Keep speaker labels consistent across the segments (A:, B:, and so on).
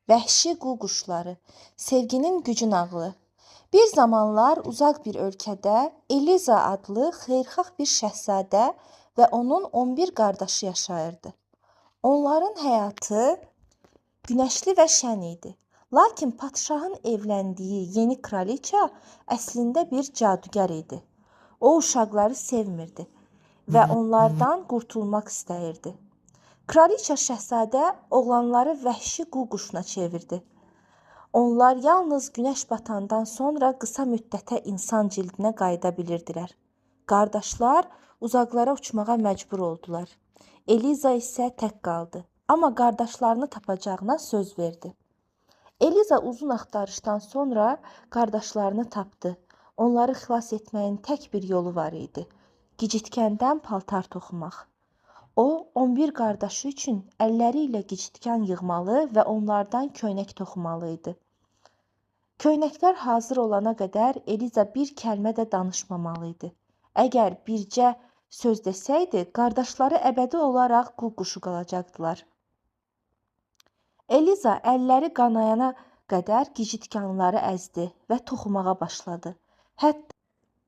A: Vəhşi qu quşları, sevginin gücü nağılı. Bir zamanlar uzaq bir ölkədə Eliza adlı xeyirxah bir şahzadə və onun 11 qardaşı yaşayırdı. Onların həyatı günəşli və şən idi. Lakin padşahın evləndiyi yeni kraliça əslində bir cadugar idi. O uşaqları sevmirdi və onlardan qurtulmaq istəyirdi. Kraliça şahzadə oğlanları vəhşi qu quşuna çevirdi. Onlar yalnız günəş batandan sonra qısa müddətə insan cildinə qayıda bilirdilər. Qardaşlar uzaqlara uçmağa məcbur oldular. Eliza isə tək qaldı, amma qardaşlarını tapacağına söz verdi. Eliza uzun axtarışdan sonra qardaşlarını tapdı. Onları xilas etməyin tək bir yolu var idi: gicitkəndən paltar toxumaq. O, 11 qardaşı üçün əlləri ilə gicitkən yığmalı və onlardan köynək toxumalı idi. Köynəklər hazır olana qədər Eliza bir kəlmə də danışmamalı idi. Əgər bircə söz desəydi, qardaşları əbədi olaraq qu quşu qalacaqdılar. Eliza əlləri qanayana qədər gicitkanları əzdi və toxumağa başladı. Hətta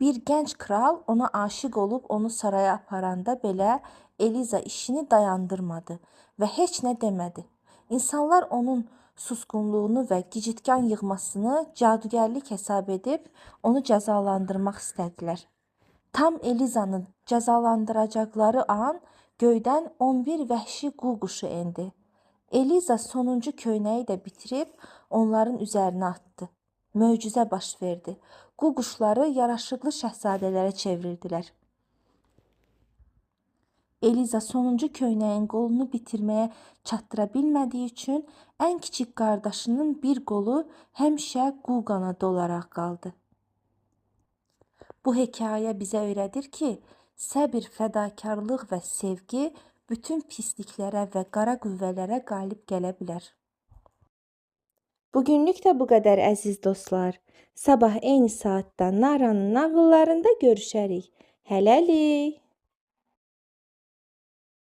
A: bir gənc kral ona aşiq olub onu saraya aparanda belə Eliza işini dayandırmadı və heç nə demədi. İnsanlar onun susqunluğunu və gicitkan yığmasını cadugərlik hesab edib onu cəzalandırmaq istədilər. Tam Elizanı cəzalandıracaqları an göydən 11 vəhşi qu quşu endi. Eliza sonuncu köynəyi də bitirib onların üzərinə atdı. Möcüzə baş verdi. Qu quşları yaraşıqlı şahzadələrə çevrildilər. Eliza sonuncu köynəyin qolunu bitirməyə çatdıra bilmədiyi üçün ən kiçik qardaşının bir qolu həmişə qu qanadı olaraq qaldı. Bu hekayə bizə öyrədir ki, səbir, fədakarlıq və sevgi bütün pisliklərə və qara qüvvələrə qalib gələ bilər. Bugünlük də bu qədər əziz dostlar. Sabah eyni saatda Naranın nağıllarında görüşərik. Hələlik.